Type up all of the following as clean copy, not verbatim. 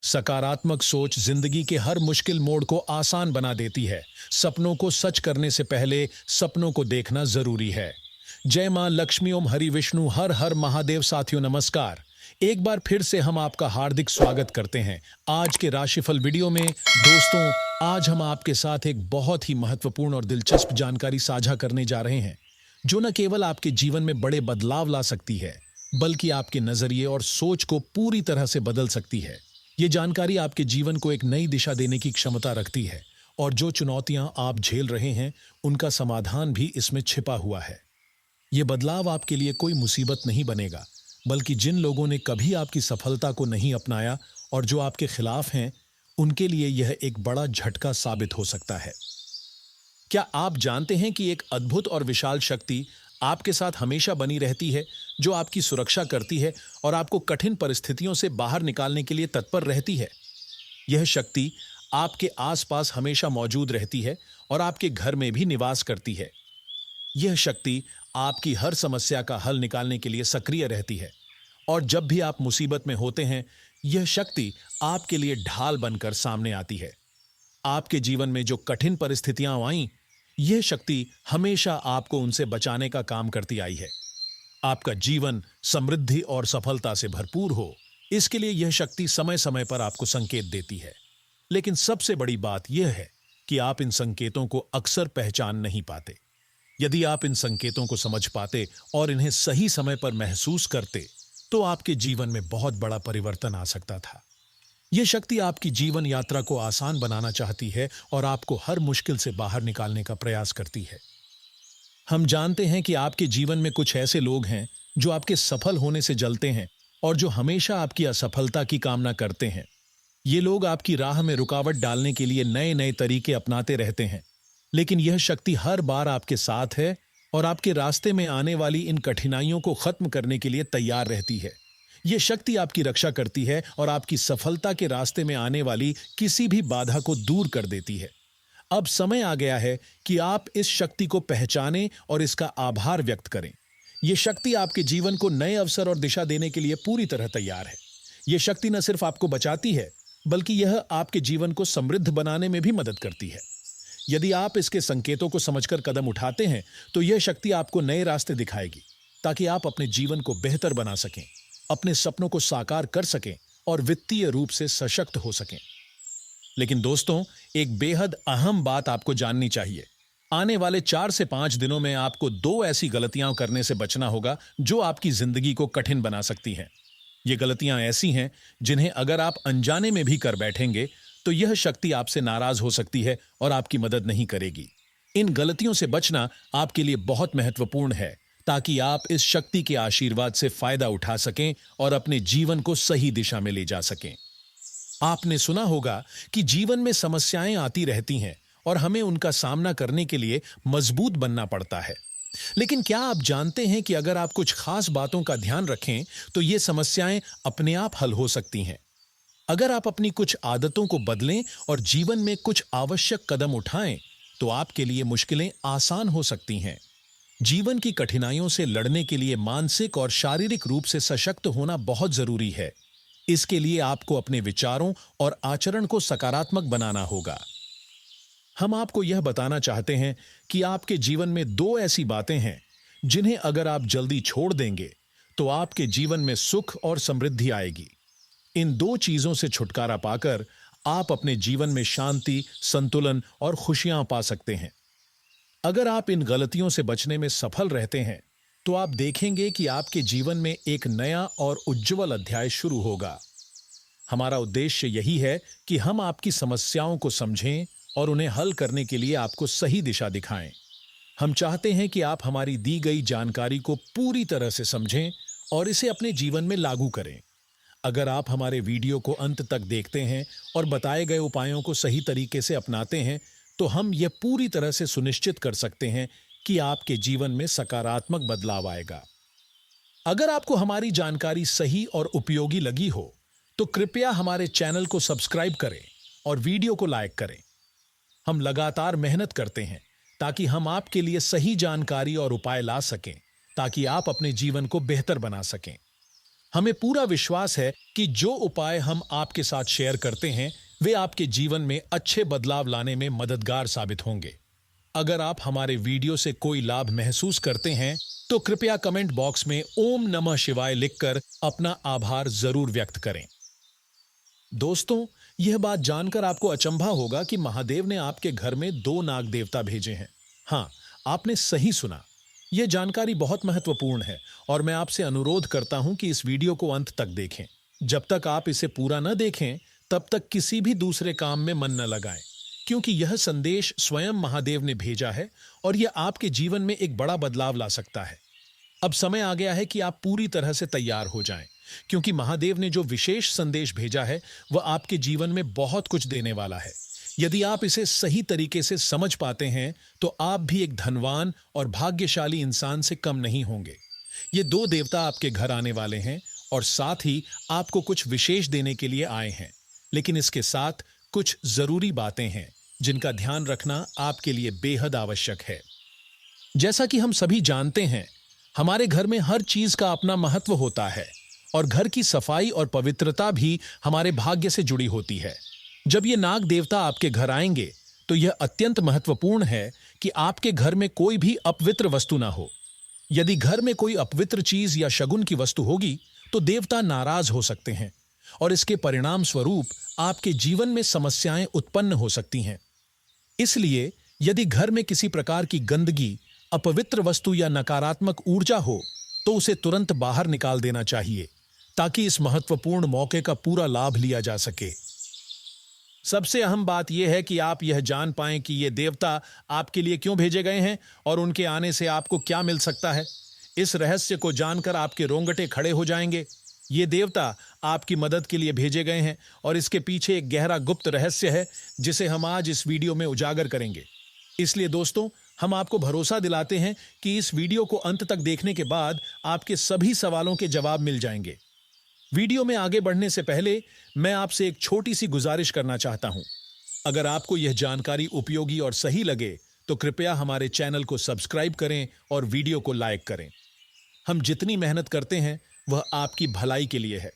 सकारात्मक सोच जिंदगी के हर मुश्किल मोड़ को आसान बना देती है। सपनों को सच करने से पहले सपनों को देखना जरूरी है। जय मां लक्ष्मी, ओम हरि विष्णु, हर हर महादेव। साथियों नमस्कार। एक बार फिर से हम आपका हार्दिक स्वागत करते हैं आज के राशिफल वीडियो में। दोस्तों, आज हम आपके साथ एक बहुत ही महत्वपूर्ण और दिलचस्प जानकारी साझा करने जा रहे हैं, जो न केवल आपके जीवन में बड़े बदलाव ला सकती है, बल्कि आपके नजरिए और सोच को पूरी तरह से बदल सकती है। ये जानकारी आपके जीवन को एक नई दिशा देने की क्षमता रखती है, और जो चुनौतियां आप झेल रहे हैं, उनका समाधान भी इसमें छिपा हुआ है। ये बदलाव आपके लिए कोई मुसीबत नहीं बनेगा, बल्कि जिन लोगों ने कभी आपकी सफलता को नहीं अपनाया और जो आपके खिलाफ हैं, उनके लिए यह एक बड़ा झटका साबित हो सकता है। क्या आप जानते हैं कि एक अद्भुत और विशाल शक्ति आपके साथ हमेशा बनी रहती है, जो आपकी सुरक्षा करती है और आपको कठिन परिस्थितियों से बाहर निकालने के लिए तत्पर रहती है? यह शक्ति आपके आसपास हमेशा मौजूद रहती है और आपके घर में भी निवास करती है। यह शक्ति आपकी हर समस्या का हल निकालने के लिए सक्रिय रहती है, और जब भी आप मुसीबत में होते हैं, यह शक्ति आपके लिए ढाल बनकर सामने आती है। आपके जीवन में जो कठिन परिस्थितियां आईं, यह शक्ति हमेशा आपको उनसे बचाने का काम करती आई है। आपका जीवन समृद्धि और सफलता से भरपूर हो, इसके लिए यह शक्ति समय समय पर आपको संकेत देती है। लेकिन सबसे बड़ी बात यह है कि आप इन संकेतों को अक्सर पहचान नहीं पाते। यदि आप इन संकेतों को समझ पाते और इन्हें सही समय पर महसूस करते, तो आपके जीवन में बहुत बड़ा परिवर्तन आ सकता था। यह शक्ति आपकी जीवन यात्रा को आसान बनाना चाहती है और आपको हर मुश्किल से बाहर निकालने का प्रयास करती है। हम जानते हैं कि आपके जीवन में कुछ ऐसे लोग हैं जो आपके सफल होने से जलते हैं और जो हमेशा आपकी असफलता की कामना करते हैं। ये लोग आपकी राह में रुकावट डालने के लिए नए नए तरीके अपनाते रहते हैं, लेकिन यह शक्ति हर बार आपके साथ है और आपके रास्ते में आने वाली इन कठिनाइयों को खत्म करने के लिए तैयार रहती है। यह शक्ति आपकी रक्षा करती है और आपकी सफलता के रास्ते में आने वाली किसी भी बाधा को दूर कर देती है। अब समय आ गया है कि आप इस शक्ति को पहचानें और इसका आभार व्यक्त करें। यह शक्ति आपके जीवन को नए अवसर और दिशा देने के लिए पूरी तरह तैयार है। यह शक्ति न सिर्फ आपको बचाती है, बल्कि यह आपके जीवन को समृद्ध बनाने में भी मदद करती है। यदि आप इसके संकेतों को समझकर कदम उठाते हैं, तो यह शक्ति आपको नए रास्ते दिखाएगी, ताकि आप अपने जीवन को बेहतर बना सकें, अपने सपनों को साकार कर सकें और वित्तीय रूप से सशक्त हो सकें। लेकिन दोस्तों, एक बेहद अहम बात आपको जाननी चाहिए। आने वाले 4 से 5 दिनों में आपको 2 ऐसी गलतियां करने से बचना होगा जो आपकी जिंदगी को कठिन बना सकती हैं। ये गलतियां ऐसी हैं जिन्हें अगर आप अनजाने में भी कर बैठेंगे, तो यह शक्ति आपसे नाराज हो सकती है और आपकी मदद नहीं करेगी। इन गलतियों से बचना आपके लिए बहुत महत्वपूर्ण है, ताकि आप इस शक्ति के आशीर्वाद से फायदा उठा सकें और अपने जीवन को सही दिशा में ले जा सकें। आपने सुना होगा कि जीवन में समस्याएं आती रहती हैं और हमें उनका सामना करने के लिए मजबूत बनना पड़ता है। लेकिन क्या आप जानते हैं कि अगर आप कुछ खास बातों का ध्यान रखें, तो ये समस्याएं अपने आप हल हो सकती हैं। अगर आप अपनी कुछ आदतों को बदलें और जीवन में कुछ आवश्यक कदम उठाएं, तो आपके लिए मुश्किलें आसान हो सकती हैं। जीवन की कठिनाइयों से लड़ने के लिए मानसिक और शारीरिक रूप से सशक्त होना बहुत जरूरी है। इसके लिए आपको अपने विचारों और आचरण को सकारात्मक बनाना होगा। हम आपको यह बताना चाहते हैं कि आपके जीवन में 2 ऐसी बातें हैं जिन्हें अगर आप जल्दी छोड़ देंगे, तो आपके जीवन में सुख और समृद्धि आएगी। इन 2 चीजों से छुटकारा पाकर आप अपने जीवन में शांति, संतुलन और खुशियां पा सकते हैं। अगर आप इन गलतियों से बचने में सफल रहते हैं, तो आप देखेंगे कि आपके जीवन में एक नया और उज्जवल अध्याय शुरू होगा। हमारा उद्देश्य यही है कि हम आपकी समस्याओं को समझें और उन्हें हल करने के लिए आपको सही दिशा दिखाएं। हम चाहते हैं कि आप हमारी दी गई जानकारी को पूरी तरह से समझें और इसे अपने जीवन में लागू करें। अगर आप हमारे वीडियो को अंत तक देखते हैं और बताए गए उपायों को सही तरीके से अपनाते हैं, तो हम यह पूरी तरह से सुनिश्चित कर सकते हैं कि आपके जीवन में सकारात्मक बदलाव आएगा। अगर आपको हमारी जानकारी सही और उपयोगी लगी हो, तो कृपया हमारे चैनल को सब्सक्राइब करें और वीडियो को लाइक करें। हम लगातार मेहनत करते हैं ताकि हम आपके लिए सही जानकारी और उपाय ला सकें, ताकि आप अपने जीवन को बेहतर बना सकें। हमें पूरा विश्वास है कि जो उपाय हम आपके साथ शेयर करते हैं वे आपके जीवन में अच्छे बदलाव लाने में मददगार साबित होंगे। अगर आप हमारे वीडियो से कोई लाभ महसूस करते हैं तो कृपया कमेंट बॉक्स में ओम नमः शिवाय लिखकर अपना आभार जरूर व्यक्त करें। दोस्तों, यह बात जानकर आपको अचंभा होगा कि महादेव ने आपके घर में 2 नाग देवता भेजे हैं। हाँ, आपने सही सुना। यह जानकारी बहुत महत्वपूर्ण है और मैं आपसे अनुरोध करता हूं कि इस वीडियो को अंत तक देखें। जब तक आप इसे पूरा न देखें तब तक किसी भी दूसरे काम में मन न लगाएं, क्योंकि यह संदेश स्वयं महादेव ने भेजा है और यह आपके जीवन में एक बड़ा बदलाव ला सकता है। अब समय आ गया है कि आप पूरी तरह से तैयार हो जाएं, क्योंकि महादेव ने जो विशेष संदेश भेजा है वह आपके जीवन में बहुत कुछ देने वाला है। यदि आप इसे सही तरीके से समझ पाते हैं तो आप भी एक धनवान और भाग्यशाली इंसान से कम नहीं होंगे। ये 2 देवता आपके घर आने वाले हैं और साथ ही आपको कुछ विशेष देने के लिए आए हैं, लेकिन इसके साथ कुछ जरूरी बातें हैं जिनका ध्यान रखना आपके लिए बेहद आवश्यक है। जैसा कि हम सभी जानते हैं, हमारे घर में हर चीज का अपना महत्व होता है और घर की सफाई और पवित्रता भी हमारे भाग्य से जुड़ी होती है। जब ये नाग देवता आपके घर आएंगे तो यह अत्यंत महत्वपूर्ण है कि आपके घर में कोई भी अपवित्र वस्तु ना हो। यदि घर में कोई अपवित्र चीज या शगुन की वस्तु होगी तो देवता नाराज हो सकते हैं और इसके परिणाम स्वरूप आपके जीवन में समस्याएं उत्पन्न हो सकती हैं। इसलिए यदि घर में किसी प्रकार की गंदगी, अपवित्र वस्तु या नकारात्मक ऊर्जा हो तो उसे तुरंत बाहर निकाल देना चाहिए, ताकि इस महत्वपूर्ण मौके का पूरा लाभ लिया जा सके। सबसे अहम बात यह है कि आप यह जान पाएं कि ये देवता आपके लिए क्यों भेजे गए हैं और उनके आने से आपको क्या मिल सकता है। इस रहस्य को जानकर आपके रोंगटे खड़े हो जाएंगे। ये देवता आपकी मदद के लिए भेजे गए हैं और इसके पीछे एक गहरा गुप्त रहस्य है जिसे हम आज इस वीडियो में उजागर करेंगे। इसलिए दोस्तों, हम आपको भरोसा दिलाते हैं कि इस वीडियो को अंत तक देखने के बाद आपके सभी सवालों के जवाब मिल जाएंगे। वीडियो में आगे बढ़ने से पहले मैं आपसे एक छोटी सी गुजारिश करना चाहता हूं। अगर आपको यह जानकारी उपयोगी और सही लगे तो कृपया हमारे चैनल को सब्सक्राइब करें और वीडियो को लाइक करें। हम जितनी मेहनत करते हैं वह आपकी भलाई के लिए है।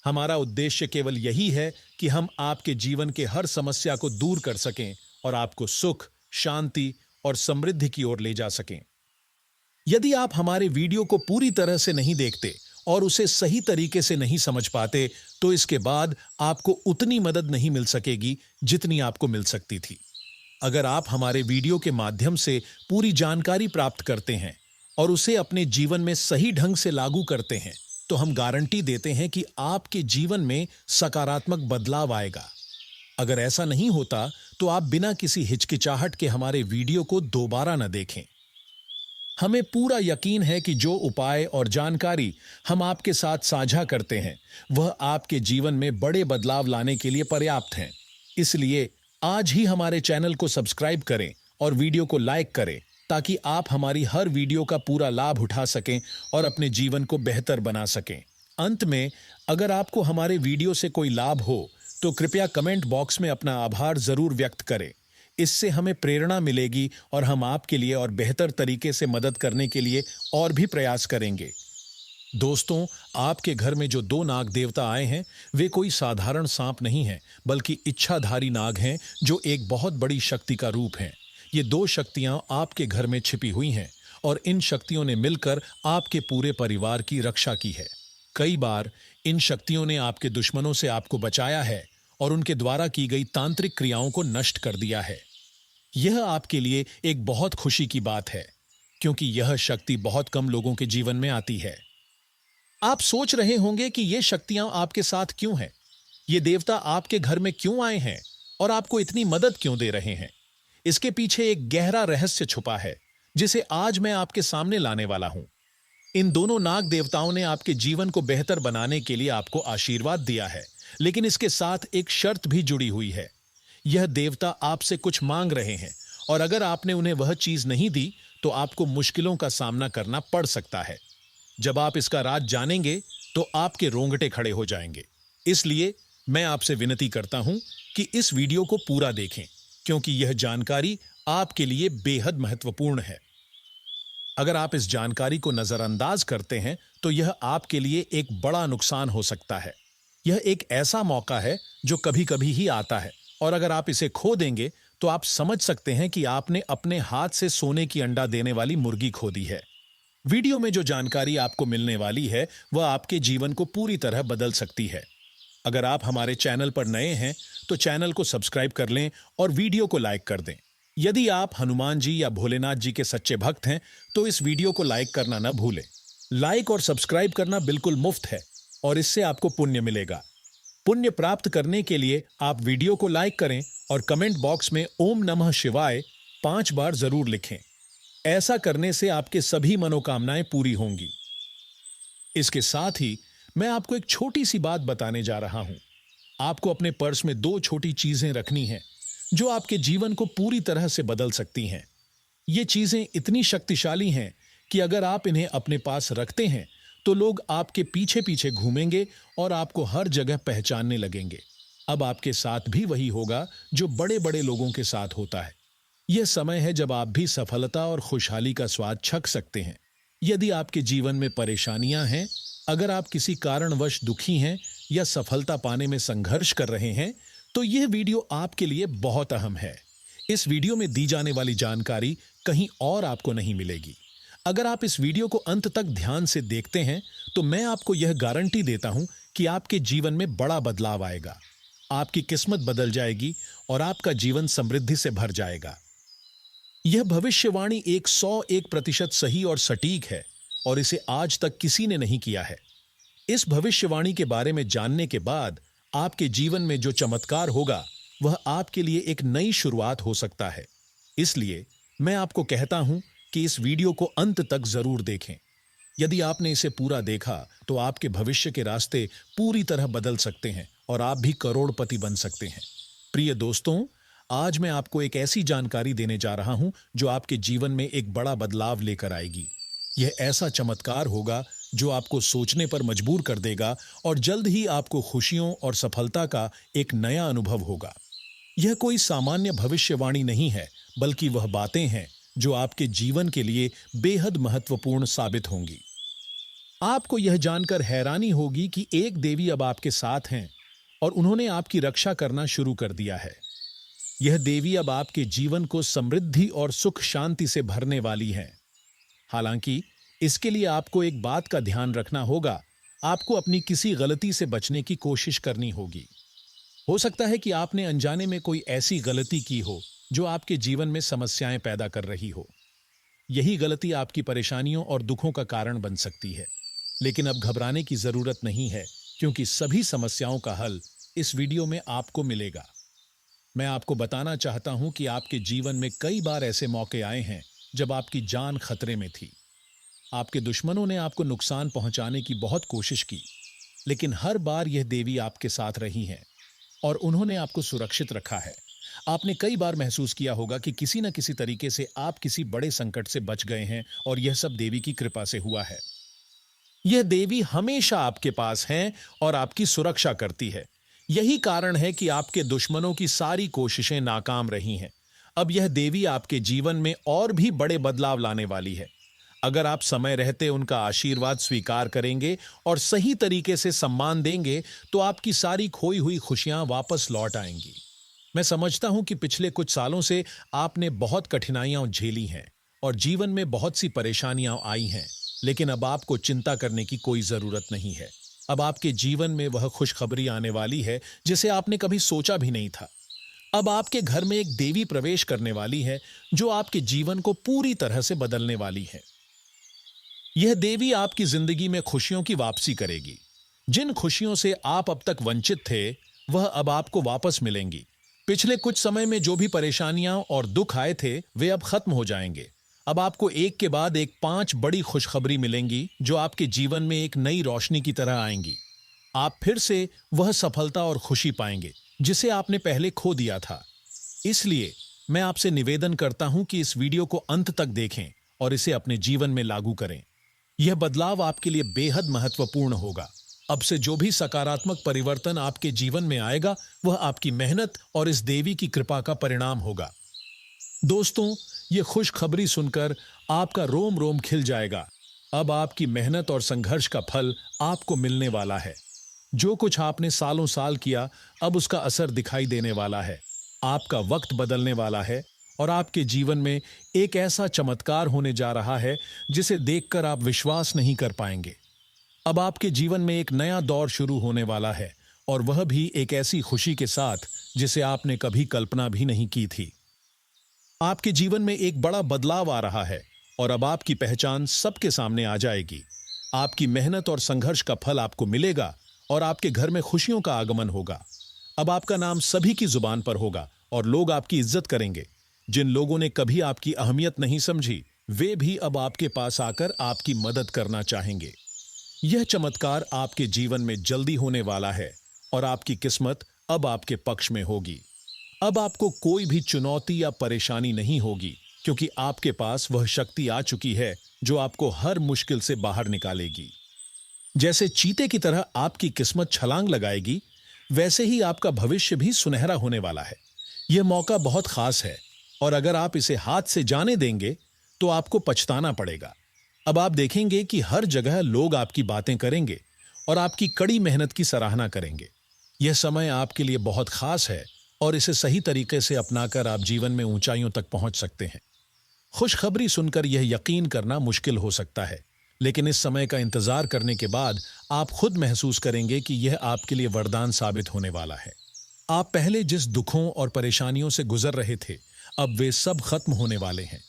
हमारा उद्देश्य केवल यही है कि हम आपके जीवन के हर समस्या को दूर कर सकें और आपको सुख, शांति और समृद्धि की ओर ले जा सकें। यदि आप हमारे वीडियो को पूरी तरह से नहीं देखते और उसे सही तरीके से नहीं समझ पाते तो इसके बाद आपको उतनी मदद नहीं मिल सकेगी जितनी आपको मिल सकती थी। अगर आप हमारे वीडियो के माध्यम से पूरी जानकारी प्राप्त करते हैं और उसे अपने जीवन में सही ढंग से लागू करते हैं तो हम गारंटी देते हैं कि आपके जीवन में सकारात्मक बदलाव आएगा। अगर ऐसा नहीं होता तो आप बिना किसी हिचकिचाहट के हमारे वीडियो को दोबारा न देखें। हमें पूरा यकीन है कि जो उपाय और जानकारी हम आपके साथ साझा करते हैं वह आपके जीवन में बड़े बदलाव लाने के लिए पर्याप्त हैं। इसलिए आज ही हमारे चैनल को सब्सक्राइब करें और वीडियो को लाइक करें, ताकि आप हमारी हर वीडियो का पूरा लाभ उठा सकें और अपने जीवन को बेहतर बना सकें। अंत में, अगर आपको हमारे वीडियो से कोई लाभ हो तो कृपया कमेंट बॉक्स में अपना आभार जरूर व्यक्त करें। इससे हमें प्रेरणा मिलेगी और हम आपके लिए और बेहतर तरीके से मदद करने के लिए और भी प्रयास करेंगे। दोस्तों, आपके घर में जो 2 नाग देवता आए हैं वे कोई साधारण सांप नहीं हैं, बल्कि इच्छाधारी नाग हैं जो एक बहुत बड़ी शक्ति का रूप हैं। ये 2 शक्तियां आपके घर में छिपी हुई हैं और इन शक्तियों ने मिलकर आपके पूरे परिवार की रक्षा की है। कई बार इन शक्तियों ने आपके दुश्मनों से आपको बचाया है और उनके द्वारा की गई तांत्रिक क्रियाओं को नष्ट कर दिया है। यह आपके लिए एक बहुत खुशी की बात है, क्योंकि यह शक्ति बहुत कम लोगों के जीवन में आती है। आप सोच रहे होंगे कि ये शक्तियां आपके साथ क्यों हैं? ये देवता आपके घर में क्यों आए हैं और आपको इतनी मदद क्यों दे रहे हैं? इसके पीछे एक गहरा रहस्य छुपा है जिसे आज मैं आपके सामने लाने वाला हूं। इन दोनों नाग देवताओं ने आपके जीवन को बेहतर बनाने के लिए आपको आशीर्वाद दिया है, लेकिन इसके साथ एक शर्त भी जुड़ी हुई है। यह देवता आपसे कुछ मांग रहे हैं और अगर आपने उन्हें वह चीज नहीं दी तो आपको मुश्किलों का सामना करना पड़ सकता है। जब आप इसका राज जानेंगे तो आपके रोंगटे खड़े हो जाएंगे। इसलिए मैं आपसे विनती करता हूं कि इस वीडियो को पूरा देखें, क्योंकि यह जानकारी आपके लिए बेहद महत्वपूर्ण है। अगर आप इस जानकारी को नजरअंदाज करते हैं तो यह आपके लिए एक बड़ा नुकसान हो सकता है। यह एक ऐसा मौका है जो कभी कभी ही आता है, और अगर आप इसे खो देंगे तो आप समझ सकते हैं कि आपने अपने हाथ से सोने की अंडा देने वाली मुर्गी खो दी है। वीडियो में जो जानकारी आपको मिलने वाली है वह आपके जीवन को पूरी तरह बदल सकती है। अगर आप हमारे चैनल पर नए हैं तो चैनल को सब्सक्राइब कर लें और वीडियो को लाइक कर दें। यदि आप हनुमान जी या भोलेनाथ जी के सच्चे भक्त हैं तो इस वीडियो को लाइक करना न भूलें। लाइक और सब्सक्राइब करना बिल्कुल मुफ्त है और इससे आपको पुण्य मिलेगा। पुण्य प्राप्त करने के लिए आप वीडियो को लाइक करें और कमेंट बॉक्स में ओम नमः शिवाय 5 बार जरूर लिखें। ऐसा करने से आपके सभी मनोकामनाएं पूरी होंगी। इसके साथ ही मैं आपको एक छोटी सी बात बताने जा रहा हूं। आपको अपने पर्स में 2 छोटी चीजें रखनी हैं जो आपके जीवन को पूरी तरह से बदल सकती हैं। ये चीजें इतनी शक्तिशाली हैं कि अगर आप इन्हें अपने पास रखते हैं तो लोग आपके पीछे पीछे घूमेंगे और आपको हर जगह पहचानने लगेंगे। अब आपके साथ भी वही होगा जो बड़े बड़े लोगों के साथ होता है। यह समय है जब आप भी सफलता और खुशहाली का स्वाद चख सकते हैं। यदि आपके जीवन में परेशानियां हैं, अगर आप किसी कारणवश दुखी हैं या सफलता पाने में संघर्ष कर रहे हैं, तो यह वीडियो आपके लिए बहुत अहम है। इस वीडियो में दी जाने वाली जानकारी कहीं और आपको नहीं मिलेगी। अगर आप इस वीडियो को अंत तक ध्यान से देखते हैं तो मैं आपको यह गारंटी देता हूं कि आपके जीवन में बड़ा बदलाव आएगा। आपकी किस्मत बदल जाएगी और आपका जीवन समृद्धि से भर जाएगा। यह भविष्यवाणी 101% सही और सटीक है और इसे आज तक किसी ने नहीं किया है। इस भविष्यवाणी के बारे में जानने के बाद आपके जीवन में जो चमत्कार होगा वह आपके लिए एक नई शुरुआत हो सकता है। इसलिए मैं आपको कहता हूं कि इस वीडियो को अंत तक जरूर देखें। यदि आपने इसे पूरा देखा तो आपके भविष्य के रास्ते पूरी तरह बदल सकते हैं और आप भी करोड़पति बन सकते हैं। प्रिय दोस्तों, आज मैं आपको एक ऐसी जानकारी देने जा रहा हूं जो आपके जीवन में एक बड़ा बदलाव लेकर आएगी। यह ऐसा चमत्कार होगा जो आपको सोचने पर मजबूर कर देगा और जल्द ही आपको खुशियों और सफलता का एक नया अनुभव होगा। यह कोई सामान्य भविष्यवाणी नहीं है, बल्कि वह बातें हैं जो आपके जीवन के लिए बेहद महत्वपूर्ण साबित होंगी। आपको यह जानकर हैरानी होगी कि एक देवी अब आपके साथ हैं और उन्होंने आपकी रक्षा करना शुरू कर दिया है। यह देवी अब आपके जीवन को समृद्धि और सुख शांति से भरने वाली है। हालांकि इसके लिए आपको एक बात का ध्यान रखना होगा। आपको अपनी किसी गलती से बचने की कोशिश करनी होगी। हो सकता है कि आपने अनजाने में कोई ऐसी गलती की हो जो आपके जीवन में समस्याएं पैदा कर रही हो। यही गलती आपकी परेशानियों और दुखों का कारण बन सकती है। लेकिन अब घबराने की जरूरत नहीं है, क्योंकि सभी समस्याओं का हल इस वीडियो में आपको मिलेगा। मैं आपको बताना चाहता हूं कि आपके जीवन में कई बार ऐसे मौके आए हैं जब आपकी जान खतरे में थी। आपके दुश्मनों ने आपको नुकसान पहुंचाने की बहुत कोशिश की, लेकिन हर बार यह देवी आपके साथ रही हैं और उन्होंने आपको सुरक्षित रखा है। आपने कई बार महसूस किया होगा कि किसी न किसी तरीके से आप किसी बड़े संकट से बच गए हैं और यह सब देवी की कृपा से हुआ है। यह देवी हमेशा आपके पास हैं और आपकी सुरक्षा करती है। यही कारण है कि आपके दुश्मनों की सारी कोशिशें नाकाम रही हैं। अब यह देवी आपके जीवन में और भी बड़े बदलाव लाने वाली है। अगर आप समय रहते उनका आशीर्वाद स्वीकार करेंगे और सही तरीके से सम्मान देंगे तो आपकी सारी खोई हुई खुशियां वापस लौट आएंगी। मैं समझता हूं कि पिछले कुछ सालों से आपने बहुत कठिनाइयां झेली हैं और जीवन में बहुत सी परेशानियां आई हैं, लेकिन अब आपको चिंता करने की कोई जरूरत नहीं है। अब आपके जीवन में वह खुशखबरी आने वाली है जिसे आपने कभी सोचा भी नहीं था। अब आपके घर में एक देवी प्रवेश करने वाली है जो आपके जीवन को पूरी तरह से बदलने वाली है। यह देवी आपकी जिंदगी में खुशियों की वापसी करेगी। जिन खुशियों से आप अब तक वंचित थे, वह अब आपको वापस मिलेंगी। पिछले कुछ समय में जो भी परेशानियां और दुख आए थे, वे अब खत्म हो जाएंगे। अब आपको एक के बाद एक 5 बड़ी खुशखबरी मिलेंगी जो आपके जीवन में एक नई रोशनी की तरह आएंगी। आप फिर से वह सफलता और खुशी पाएंगे जिसे आपने पहले खो दिया था। इसलिए मैं आपसे निवेदन करता हूं कि इस वीडियो को अंत तक देखें और इसे अपने जीवन में लागू करें। यह बदलाव आपके लिए बेहद महत्वपूर्ण होगा। अब से जो भी सकारात्मक परिवर्तन आपके जीवन में आएगा, वह आपकी मेहनत और इस देवी की कृपा का परिणाम होगा। दोस्तों, ये खुशखबरी सुनकर आपका रोम रोम खिल जाएगा। अब आपकी मेहनत और संघर्ष का फल आपको मिलने वाला है। जो कुछ आपने सालों साल किया, अब उसका असर दिखाई देने वाला है। आपका वक्त बदलने वाला है और आपके जीवन में एक ऐसा चमत्कार होने जा रहा है जिसे देखकर आप विश्वास नहीं कर पाएंगे। अब आपके जीवन में एक नया दौर शुरू होने वाला है, और वह भी एक ऐसी खुशी के साथ जिसे आपने कभी कल्पना भी नहीं की थी। आपके जीवन में एक बड़ा बदलाव आ रहा है और अब आपकी पहचान सबके सामने आ जाएगी। आपकी मेहनत और संघर्ष का फल आपको मिलेगा और आपके घर में खुशियों का आगमन होगा। अब आपका नाम सभी की जुबान पर होगा और लोग आपकी इज्जत करेंगे। जिन लोगों ने कभी आपकी अहमियत नहीं समझी, वे भी अब आपके पास आकर आपकी मदद करना चाहेंगे। यह चमत्कार आपके जीवन में जल्दी होने वाला है और आपकी किस्मत अब आपके पक्ष में होगी। अब आपको कोई भी चुनौती या परेशानी नहीं होगी, क्योंकि आपके पास वह शक्ति आ चुकी है जो आपको हर मुश्किल से बाहर निकालेगी। जैसे चीते की तरह आपकी किस्मत छलांग लगाएगी, वैसे ही आपका भविष्य भी सुनहरा होने वाला है। यह मौका बहुत खास है और अगर आप इसे हाथ से जाने देंगे तो आपको पछताना पड़ेगा। अब आप देखेंगे कि हर जगह लोग आपकी बातें करेंगे और आपकी कड़ी मेहनत की सराहना करेंगे। यह समय आपके लिए बहुत खास है और इसे सही तरीके से अपनाकर आप जीवन में ऊंचाइयों तक पहुंच सकते हैं। खुशखबरी सुनकर यह यकीन करना मुश्किल हो सकता है, लेकिन इस समय का इंतजार करने के बाद आप खुद महसूस करेंगे कि यह आपके लिए वरदान साबित होने वाला है। आप पहले जिस दुखों और परेशानियों से गुजर रहे थे, अब वे सब खत्म होने वाले हैं।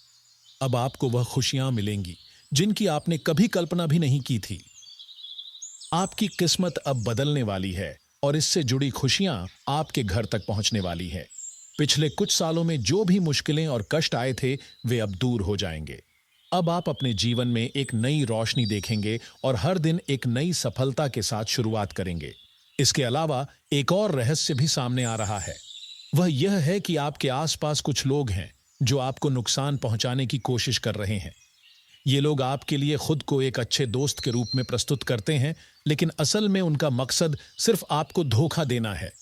अब आपको वह खुशियां मिलेंगी जिनकी आपने कभी कल्पना भी नहीं की थी। आपकी किस्मत अब बदलने वाली है और इससे जुड़ी खुशियां आपके घर तक पहुंचने वाली है। पिछले कुछ सालों में जो भी मुश्किलें और कष्ट आए थे, वे अब दूर हो जाएंगे। अब आप अपने जीवन में एक नई रोशनी देखेंगे और हर दिन एक नई सफलता के साथ शुरुआत करेंगे। इसके अलावा एक और रहस्य भी सामने आ रहा है। वह यह है कि आपके आसपास कुछ लोग हैं जो आपको नुकसान पहुंचाने की कोशिश कर रहे हैं। ये लोग आपके लिए खुद को एक अच्छे दोस्त के रूप में प्रस्तुत करते हैं, लेकिन असल में उनका मकसद सिर्फ आपको धोखा देना है।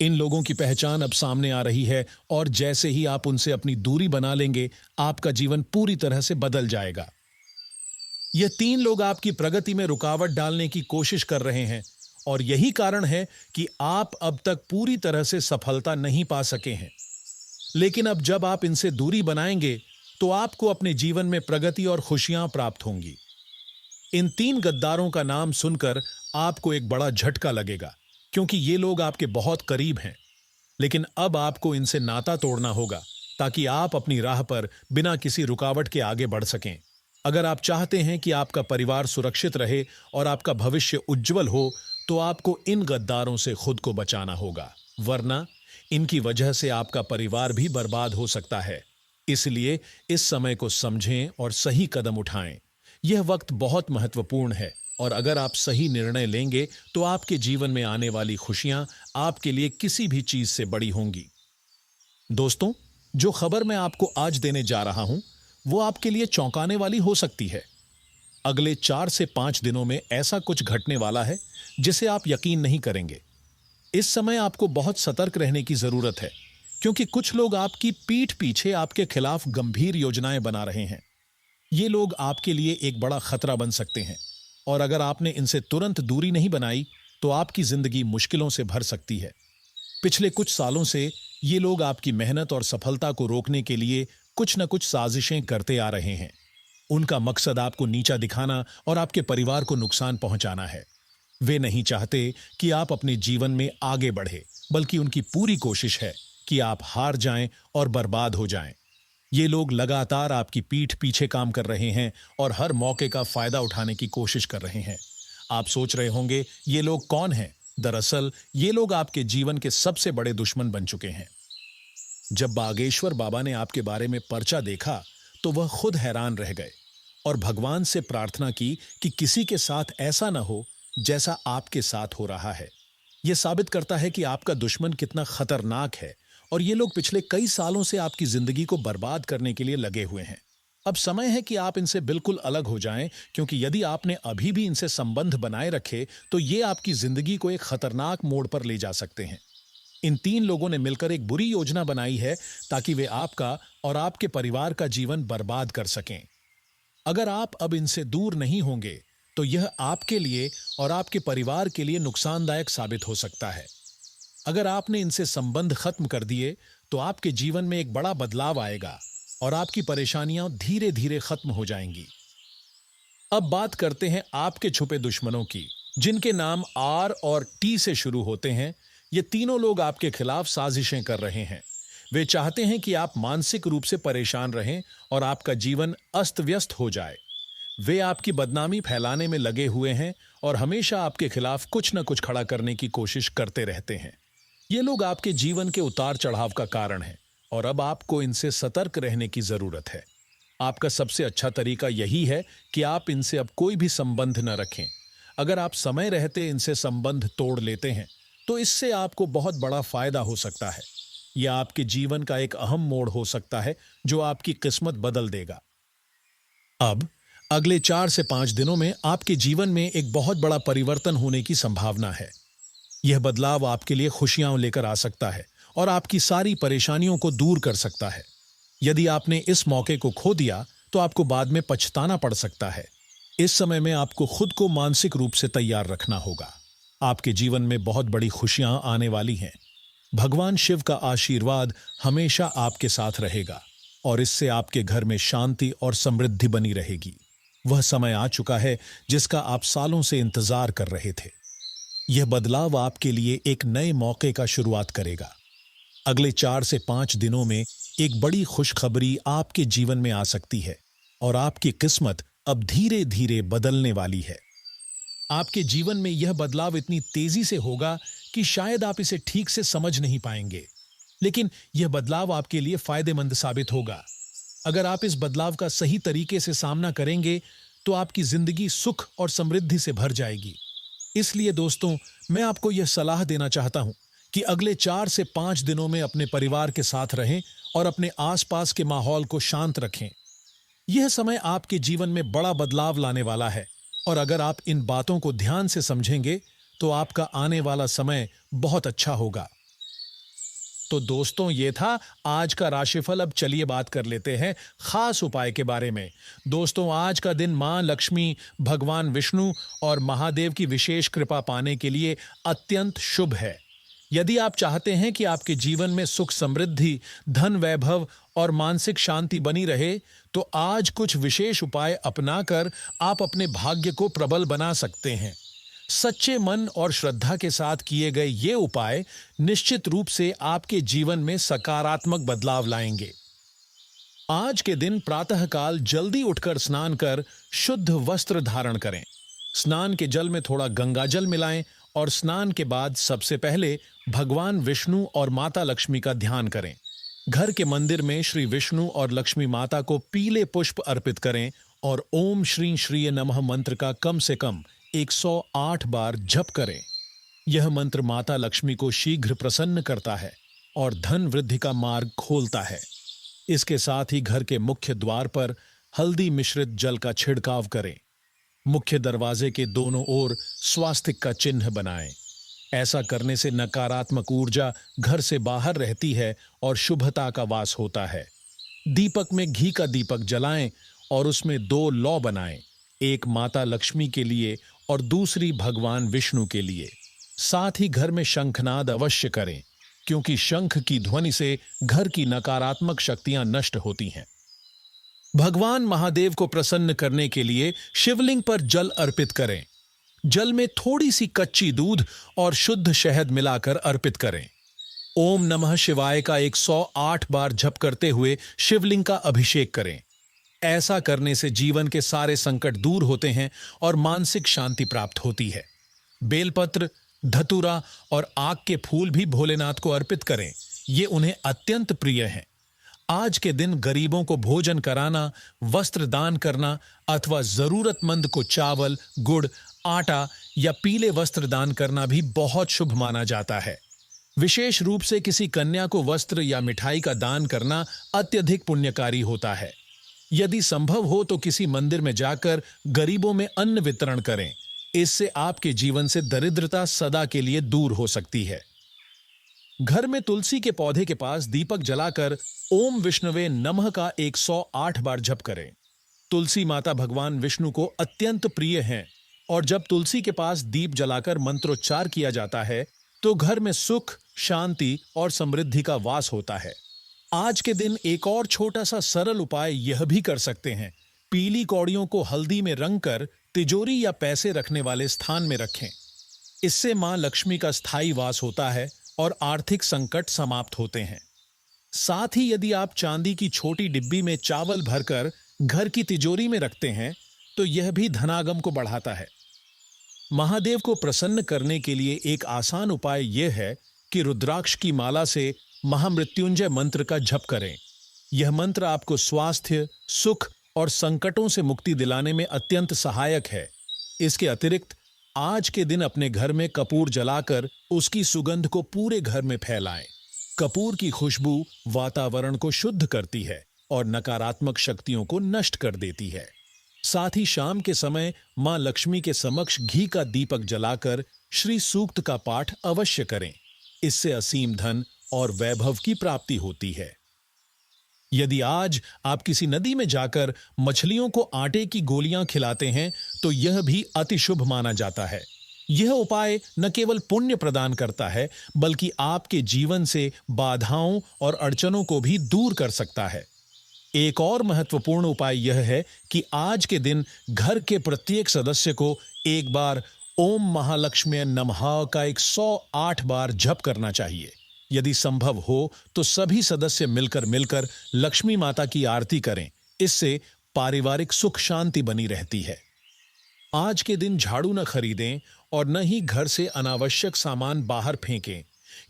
इन लोगों की पहचान अब सामने आ रही है और जैसे ही आप उनसे अपनी दूरी बना लेंगे, आपका जीवन पूरी तरह से बदल जाएगा। ये तीन लोग आपकी प्रगति में रुकावट डालने की कोशिश कर रहे हैं और यही कारण है कि आप अब तक पूरी तरह से सफलता नहीं पा सके हैं। लेकिन अब जब आप इनसे दूरी बनाएंगे तो आपको अपने जीवन में प्रगति और खुशियां प्राप्त होंगी। इन तीन गद्दारों का नाम सुनकर आपको एक बड़ा झटका लगेगा, क्योंकि ये लोग आपके बहुत करीब हैं। लेकिन अब आपको इनसे नाता तोड़ना होगा ताकि आप अपनी राह पर बिना किसी रुकावट के आगे बढ़ सकें। अगर आप चाहते हैं कि आपका परिवार सुरक्षित रहे और आपका भविष्य उज्जवल हो, तो आपको इन गद्दारों से खुद को बचाना होगा, वरना इनकी वजह से आपका परिवार भी बर्बाद हो सकता है। इसलिए इस समय को समझें और सही कदम उठाएं। यह वक्त बहुत महत्वपूर्ण है और अगर आप सही निर्णय लेंगे तो आपके जीवन में आने वाली खुशियां आपके लिए किसी भी चीज से बड़ी होंगी। दोस्तों, जो खबर मैं आपको आज देने जा रहा हूं, वो आपके लिए चौंकाने वाली हो सकती है। अगले 4 से 5 दिनों में ऐसा कुछ घटने वाला है जिसे आप यकीन नहीं करेंगे। इस समय आपको बहुत सतर्क रहने की जरूरत है, क्योंकि कुछ लोग आपकी पीठ पीछे आपके खिलाफ गंभीर योजनाएं बना रहे हैं। ये लोग आपके लिए एक बड़ा खतरा बन सकते हैं और अगर आपने इनसे तुरंत दूरी नहीं बनाई तो आपकी जिंदगी मुश्किलों से भर सकती है। पिछले कुछ सालों से ये लोग आपकी मेहनत और सफलता को रोकने के लिए कुछ न कुछ साजिशें करते आ रहे हैं। उनका मकसद आपको नीचा दिखाना और आपके परिवार को नुकसान पहुंचाना है। वे नहीं चाहते कि आप अपने जीवन में आगे बढ़े, बल्कि उनकी पूरी कोशिश है कि आप हार जाएं और बर्बाद हो जाएं। ये लोग लगातार आपकी पीठ पीछे काम कर रहे हैं और हर मौके का फायदा उठाने की कोशिश कर रहे हैं। आप सोच रहे होंगे, ये लोग कौन हैं? दरअसल ये लोग आपके जीवन के सबसे बड़े दुश्मन बन चुके हैं। जब बागेश्वर बाबा ने आपके बारे में पर्चा देखा तो वह खुद हैरान रह गए और भगवान से प्रार्थना की कि किसी के साथ ऐसा ना हो जैसा आपके साथ हो रहा है। यह साबित करता है कि आपका दुश्मन कितना खतरनाक है और ये लोग पिछले कई सालों से आपकी जिंदगी को बर्बाद करने के लिए लगे हुए हैं। अब समय है कि आप इनसे बिल्कुल अलग हो जाएं, क्योंकि यदि आपने अभी भी इनसे संबंध बनाए रखे तो ये आपकी जिंदगी को एक खतरनाक मोड़ पर ले जा सकते हैं। इन तीन लोगों ने मिलकर एक बुरी योजना बनाई है ताकि वे आपका और आपके परिवार का जीवन बर्बाद कर सकें। अगर आप अब इनसे दूर नहीं होंगे तो यह आपके लिए और आपके परिवार के लिए नुकसानदायक साबित हो सकता है। अगर आपने इनसे संबंध खत्म कर दिए तो आपके जीवन में एक बड़ा बदलाव आएगा और आपकी परेशानियां धीरे धीरे खत्म हो जाएंगी। अब बात करते हैं आपके छुपे दुश्मनों की, जिनके नाम आर और टी से शुरू होते हैं। ये तीनों लोग आपके खिलाफ साजिशें कर रहे हैं। वे चाहते हैं कि आप मानसिक रूप से परेशान रहें और आपका जीवन अस्त व्यस्त हो जाए। वे आपकी बदनामी फैलाने में लगे हुए हैं और हमेशा आपके खिलाफ कुछ न कुछ खड़ा करने की कोशिश करते रहते हैं। ये लोग आपके जीवन के उतार चढ़ाव का कारण हैं और अब आपको इनसे सतर्क रहने की जरूरत है। आपका सबसे अच्छा तरीका यही है कि आप इनसे अब कोई भी संबंध न रखें। अगर आप समय रहते इनसे संबंध तोड़ लेते हैं तो इससे आपको बहुत बड़ा फायदा हो सकता है। यह आपके जीवन का एक अहम मोड़ हो सकता है जो आपकी किस्मत बदल देगा। अब अगले 4 से 5 दिनों में आपके जीवन में एक बहुत बड़ा परिवर्तन होने की संभावना है। यह बदलाव आपके लिए खुशियां लेकर आ सकता है और आपकी सारी परेशानियों को दूर कर सकता है। यदि आपने इस मौके को खो दिया तो आपको बाद में पछताना पड़ सकता है। इस समय में आपको खुद को मानसिक रूप से तैयार रखना होगा। आपके जीवन में बहुत बड़ी खुशियां आने वाली हैं। भगवान शिव का आशीर्वाद हमेशा आपके साथ रहेगा और इससे आपके घर में शांति और समृद्धि बनी रहेगी। वह समय आ चुका है जिसका आप सालों से इंतजार कर रहे थे। यह बदलाव आपके लिए एक नए मौके का शुरुआत करेगा। अगले 4 से 5 दिनों में एक बड़ी खुशखबरी आपके जीवन में आ सकती है और आपकी किस्मत अब धीरे धीरे बदलने वाली है। आपके जीवन में यह बदलाव इतनी तेजी से होगा कि शायद आप इसे ठीक से समझ नहीं पाएंगे, लेकिन यह बदलाव आपके लिए फायदेमंद साबित होगा। अगर आप इस बदलाव का सही तरीके से सामना करेंगे तो आपकी जिंदगी सुख और समृद्धि से भर जाएगी। इसलिए दोस्तों, मैं आपको यह सलाह देना चाहता हूं कि अगले 4 से 5 दिनों में अपने परिवार के साथ रहें और अपने आसपास के माहौल को शांत रखें। यह समय आपके जीवन में बड़ा बदलाव लाने वाला है और अगर आप इन बातों को ध्यान से समझेंगे तो आपका आने वाला समय बहुत अच्छा होगा। तो दोस्तों, ये था आज का राशिफल। अब चलिए बात कर लेते हैं खास उपाय के बारे में। दोस्तों, आज का दिन मां लक्ष्मी, भगवान विष्णु और महादेव की विशेष कृपा पाने के लिए अत्यंत शुभ है। यदि आप चाहते हैं कि आपके जीवन में सुख समृद्धि, धन वैभव और मानसिक शांति बनी रहे, तो आज कुछ विशेष उपाय अपनाकर आप अपने भाग्य को प्रबल बना सकते हैं। सच्चे मन और श्रद्धा के साथ किए गए ये उपाय निश्चित रूप से आपके जीवन में सकारात्मक बदलाव लाएंगे। आज के दिन प्रातःकाल जल्दी उठकर स्नान कर शुद्ध वस्त्र धारण करें। स्नान के जल में थोड़ा गंगाजल मिलाएं और स्नान के बाद सबसे पहले भगवान विष्णु और माता लक्ष्मी का ध्यान करें। घर के मंदिर में श्री विष्णु और लक्ष्मी माता को पीले पुष्प अर्पित करें और ओम श्री श्रीय नमः मंत्र का कम से कम 108 बार जप करें। यह मंत्र माता लक्ष्मी को शीघ्र प्रसन्न करता है और धन वृद्धि का मार्ग खोलता है। इसके साथ ही घर के मुख्य द्वार पर हल्दी मिश्रित जल का छिड़काव करें। मुख्य दरवाजे के दोनों ओर स्वास्तिक का चिन्ह बनाएं। ऐसा करने से नकारात्मक ऊर्जा घर से बाहर रहती है और शुभता का वास होता है। दीपक में घी का दीपक जलाएं और उसमें 2 लौ बनाएं, एक माता लक्ष्मी के लिए और दूसरी भगवान विष्णु के लिए। साथ ही घर में शंखनाद अवश्य करें, क्योंकि शंख की ध्वनि से घर की नकारात्मक शक्तियां नष्ट होती हैं। भगवान महादेव को प्रसन्न करने के लिए शिवलिंग पर जल अर्पित करें। जल में थोड़ी सी कच्ची दूध और शुद्ध शहद मिलाकर अर्पित करें। ओम नमः शिवाय का 108 बार जप करते हुए शिवलिंग का अभिषेक करें। ऐसा करने से जीवन के सारे संकट दूर होते हैं और मानसिक शांति प्राप्त होती है। बेलपत्र, धतूरा और आक के फूल भी भोलेनाथ को अर्पित करें। ये उन्हें अत्यंत प्रिय हैं। आज के दिन गरीबों को भोजन कराना, वस्त्र दान करना अथवा जरूरतमंद को चावल, गुड़, आटा या पीले वस्त्र दान करना भी बहुत शुभ माना जाता है। विशेष रूप से किसी कन्या को वस्त्र या मिठाई का दान करना अत्यधिक पुण्यकारी होता है। यदि संभव हो तो किसी मंदिर में जाकर गरीबों में अन्न वितरण करें। इससे आपके जीवन से दरिद्रता सदा के लिए दूर हो सकती है। घर में तुलसी के पौधे के पास दीपक जलाकर ओम विष्णवे नमः का 108 बार जप करें। तुलसी माता भगवान विष्णु को अत्यंत प्रिय हैं और जब तुलसी के पास दीप जलाकर मंत्रोच्चार किया जाता है तो घर में सुख, शांति और समृद्धि का वास होता है। आज के दिन एक और छोटा सा सरल उपाय यह भी कर सकते हैं। पीली कौड़ियों को हल्दी में रंग कर तिजोरी या पैसे रखने वाले स्थान में रखें। इससे मां लक्ष्मी का स्थायी वास होता है और आर्थिक संकट समाप्त होते हैं। साथ ही यदि आप चांदी की छोटी डिब्बी में चावल भरकर घर की तिजोरी में रखते हैं तो यह भी धनागम को बढ़ाता है। महादेव को प्रसन्न करने के लिए एक आसान उपाय यह है कि रुद्राक्ष की माला से महामृत्युंजय मंत्र का जप करें। यह मंत्र आपको स्वास्थ्य, सुख और संकटों से मुक्ति दिलाने में अत्यंत सहायक है। इसके अतिरिक्त आज के दिन अपने घर में कपूर जलाकर उसकी सुगंध को पूरे घर में फैलाएं। कपूर की खुशबू वातावरण को शुद्ध करती है और नकारात्मक शक्तियों को नष्ट कर देती है। साथ ही शाम के समय मां लक्ष्मी के समक्ष घी का दीपक जलाकर श्री सूक्त का पाठ अवश्य करें। इससे असीम धन और वैभव की प्राप्ति होती है। यदि आज आप किसी नदी में जाकर मछलियों को आटे की गोलियां खिलाते हैं तो यह भी अति शुभ माना जाता है। यह उपाय न केवल पुण्य प्रदान करता है बल्कि आपके जीवन से बाधाओं और अड़चनों को भी दूर कर सकता है। एक और महत्वपूर्ण उपाय यह है कि आज के दिन घर के प्रत्येक सदस्य को एक बार ओम महालक्ष्मी नमः का 108 बार जप करना चाहिए। यदि संभव हो तो सभी सदस्य मिलकर लक्ष्मी माता की आरती करें। इससे पारिवारिक सुख शांति बनी रहती है। आज के दिन झाड़ू न खरीदें और न ही घर से अनावश्यक सामान बाहर फेंकें,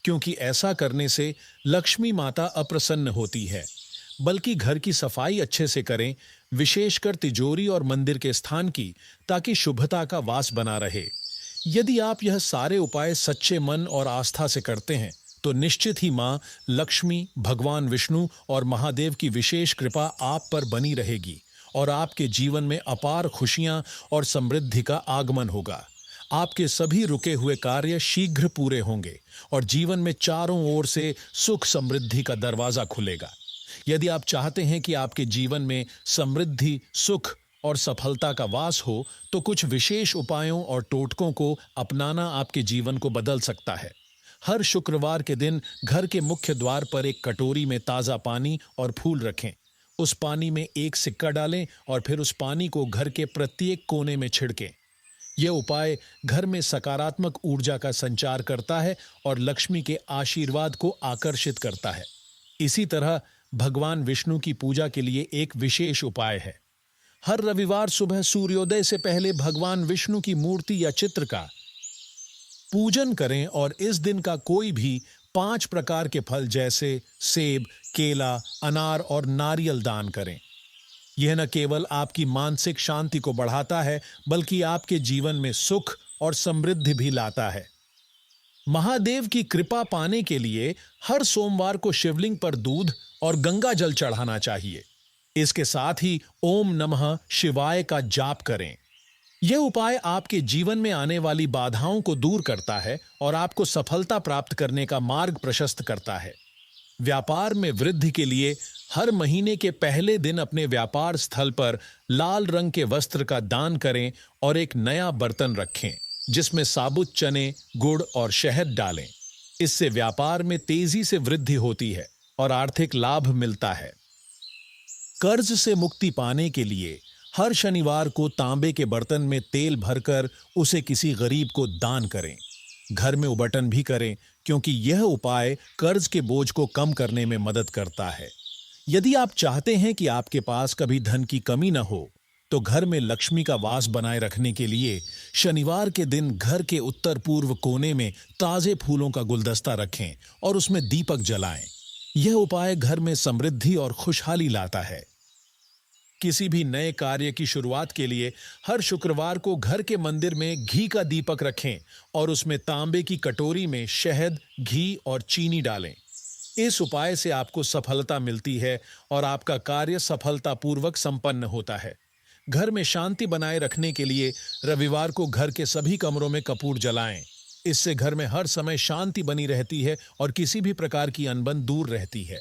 क्योंकि ऐसा करने से लक्ष्मी माता अप्रसन्न होती है। बल्कि घर की सफाई अच्छे से करें, विशेषकर तिजोरी और मंदिर के स्थान की, ताकि शुभता का वास बना रहे। यदि आप यह सारे उपाय सच्चे मन और आस्था से करते हैं तो निश्चित ही मां लक्ष्मी, भगवान विष्णु और महादेव की विशेष कृपा आप पर बनी रहेगी और आपके जीवन में अपार खुशियां और समृद्धि का आगमन होगा। आपके सभी रुके हुए कार्य शीघ्र पूरे होंगे और जीवन में चारों ओर से सुख समृद्धि का दरवाजा खुलेगा। यदि आप चाहते हैं कि आपके जीवन में समृद्धि, सुख और सफलता का वास हो तो कुछ विशेष उपायों और टोटकों को अपनाना आपके जीवन को बदल सकता है। हर शुक्रवार के दिन घर के मुख्य द्वार पर एक कटोरी में ताज़ा पानी और फूल रखें। उस पानी में एक सिक्का डालें और फिर उस पानी को घर के प्रत्येक कोने में छिड़कें। यह उपाय घर में सकारात्मक ऊर्जा का संचार करता है और लक्ष्मी के आशीर्वाद को आकर्षित करता है। इसी तरह भगवान विष्णु की पूजा के लिए एक विशेष उपाय है। हर रविवार सुबह सूर्योदय से पहले भगवान विष्णु की मूर्ति या चित्र का पूजन करें और इस दिन का कोई भी 5 प्रकार के फल जैसे सेब, केला, अनार और नारियल दान करें। यह न केवल आपकी मानसिक शांति को बढ़ाता है बल्कि आपके जीवन में सुख और समृद्धि भी लाता है। महादेव की कृपा पाने के लिए हर सोमवार को शिवलिंग पर दूध और गंगा जल चढ़ाना चाहिए। इसके साथ ही ओम नमः शिवाय का जाप करें। यह उपाय आपके जीवन में आने वाली बाधाओं को दूर करता है और आपको सफलता प्राप्त करने का मार्ग प्रशस्त करता है। व्यापार में वृद्धि के लिए हर महीने के पहले दिन अपने व्यापार स्थल पर लाल रंग के वस्त्र का दान करें और एक नया बर्तन रखें जिसमें साबुत चने, गुड़ और शहद डालें। इससे व्यापार में तेजी से वृद्धि होती है और आर्थिक लाभ मिलता है। कर्ज से मुक्ति पाने के लिए हर शनिवार को तांबे के बर्तन में तेल भरकर उसे किसी गरीब को दान करें। घर में उबटन भी करें क्योंकि यह उपाय कर्ज के बोझ को कम करने में मदद करता है। यदि आप चाहते हैं कि आपके पास कभी धन की कमी न हो तो घर में लक्ष्मी का वास बनाए रखने के लिए शनिवार के दिन घर के उत्तर पूर्व कोने में ताजे फूलों का गुलदस्ता रखें और उसमें दीपक जलाएं। यह उपाय घर में समृद्धि और खुशहाली लाता है। किसी भी नए कार्य की शुरुआत के लिए हर शुक्रवार को घर के मंदिर में घी का दीपक रखें और उसमें तांबे की कटोरी में शहद, घी और चीनी डालें। इस उपाय से आपको सफलता मिलती है और आपका कार्य सफलतापूर्वक संपन्न होता है। घर में शांति बनाए रखने के लिए रविवार को घर के सभी कमरों में कपूर जलाएं। इससे घर में हर समय शांति बनी रहती है और किसी भी प्रकार की अनबन दूर रहती है।